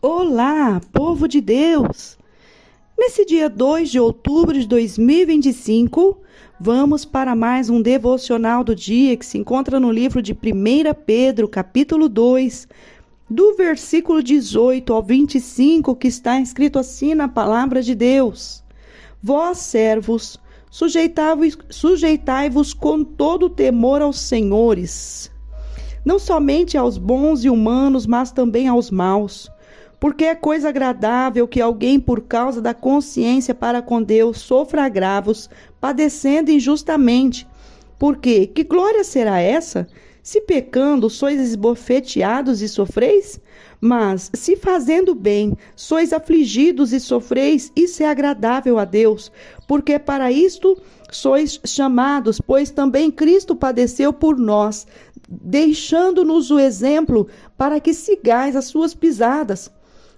Olá, povo de Deus! Nesse dia 2 de outubro de 2025, vamos para mais um devocional do dia que se encontra no livro de 1 Pedro, capítulo 2, do versículo 18 ao 25, que está escrito assim na palavra de Deus. Vós, servos, sujeitai-vos com todo temor aos senhores, não somente aos bons e humanos, mas também aos maus. Porque é coisa agradável que alguém, por causa da consciência para com Deus, sofra agravos, padecendo injustamente. Porque que glória será essa? Se pecando, sois esbofeteados e sofreis? Mas, se fazendo bem, sois afligidos e sofreis, isso é agradável a Deus. Porque para isto sois chamados, pois também Cristo padeceu por nós, deixando-nos o exemplo para que sigais as suas pisadas.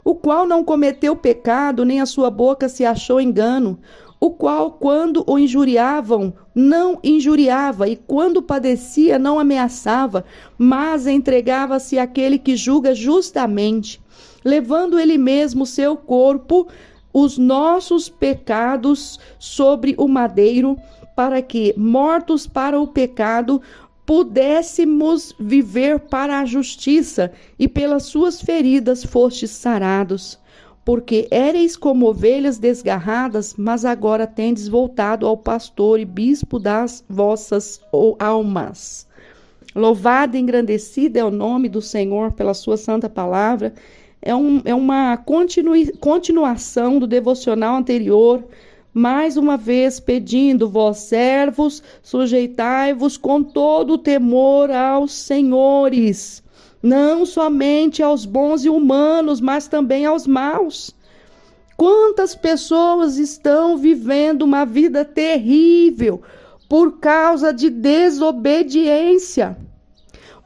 O qual não cometeu pecado, nem a sua boca se achou engano, o qual, quando o injuriavam, não injuriava, e quando padecia, não ameaçava, mas entregava-se àquele que julga justamente, levando ele mesmo seu corpo, os nossos pecados sobre o madeiro, para que, mortos para o pecado, pudéssemos viver para a justiça, e pelas suas feridas fostes sarados. Porque éreis como ovelhas desgarradas, mas agora tendes voltado ao pastor e bispo das vossas almas. Louvado e engrandecido é o nome do Senhor pela sua santa palavra. É uma continuação do devocional anterior, mais uma vez pedindo, vós servos, sujeitai-vos com todo o temor aos senhores, não somente aos bons e humanos, mas também aos maus. Quantas pessoas estão vivendo uma vida terrível por causa de desobediência,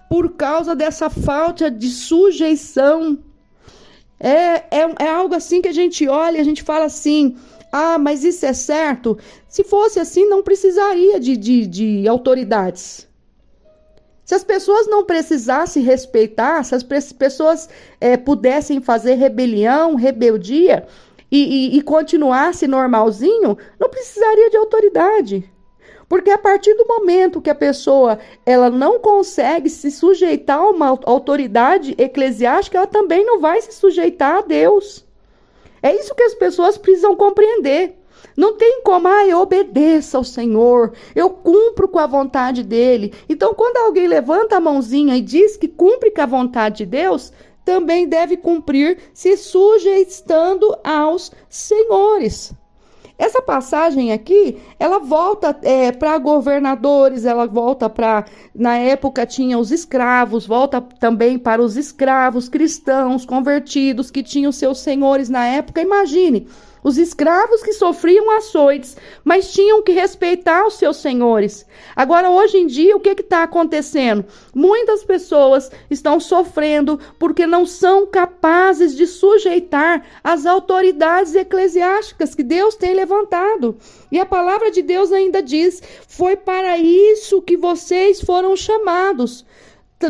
por causa dessa falta de sujeição. É algo assim que a gente olha e a gente fala assim: ah, mas isso é certo? Se fosse assim, não precisaria de autoridades. Se as pessoas não precisassem respeitar, se as pessoas pudessem fazer rebeldia e continuasse normalzinho, não precisaria de autoridade. Porque a partir do momento que a pessoa ela não consegue se sujeitar a uma autoridade eclesiástica, ela também não vai se sujeitar a Deus. É isso que as pessoas precisam compreender. Não tem como, eu obedeço ao Senhor, eu cumpro com a vontade dele. Então, quando alguém levanta a mãozinha e diz que cumpre com a vontade de Deus, também deve cumprir se sujeitando aos senhores. Essa passagem aqui, ela volta para governadores, ela volta para, na época tinha os escravos, volta também para os escravos cristãos convertidos que tinham seus senhores na época. Imagine, os escravos que sofriam açoites, mas tinham que respeitar os seus senhores. Agora, hoje em dia, o que está acontecendo? Muitas pessoas estão sofrendo porque não são capazes de sujeitar as autoridades eclesiásticas que Deus tem levantado. E a palavra de Deus ainda diz: foi para isso que vocês foram chamados.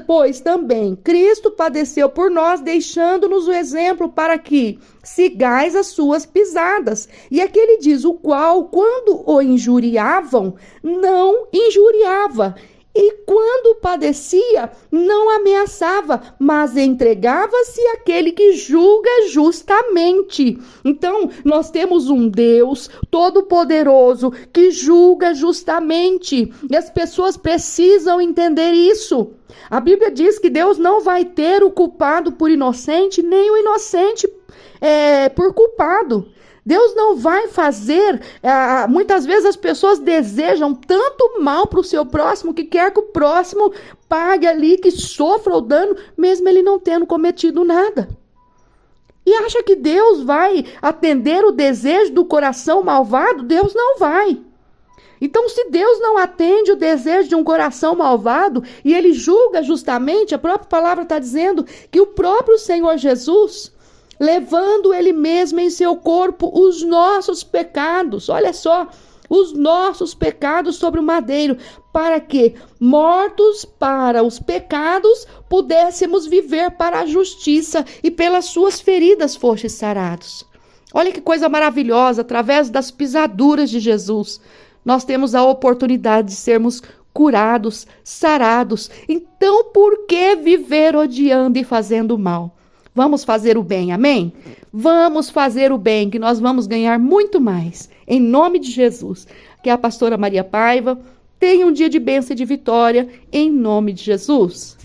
Pois também Cristo padeceu por nós, deixando-nos o exemplo para que sigais as suas pisadas. E aqui ele diz: o qual, quando o injuriavam, não injuriava. E quando padecia, não ameaçava, mas entregava-se àquele que julga justamente. Então, nós temos um Deus todo-poderoso que julga justamente. E as pessoas precisam entender isso. A Bíblia diz que Deus não vai ter o culpado por inocente, nem o inocente por culpado. Deus não vai fazer, muitas vezes as pessoas desejam tanto mal para o seu próximo que quer que o próximo pague ali, que sofra o dano, mesmo ele não tendo cometido nada. E acha que Deus vai atender o desejo do coração malvado? Deus não vai. Então, se Deus não atende o desejo de um coração malvado e ele julga justamente, a própria palavra está dizendo que o próprio Senhor Jesus, levando ele mesmo em seu corpo os nossos pecados. Olha só, os nossos pecados sobre o madeiro, para que, mortos para os pecados, pudéssemos viver para a justiça, e pelas suas feridas fostes sarados. Olha que coisa maravilhosa, através das pisaduras de Jesus, nós temos a oportunidade de sermos curados, sarados. Então, por que viver odiando e fazendo mal? Vamos fazer o bem, amém? Vamos fazer o bem, que nós vamos ganhar muito mais. Em nome de Jesus. Que a pastora Maria Paiva tenha um dia de bênção e de vitória, em nome de Jesus.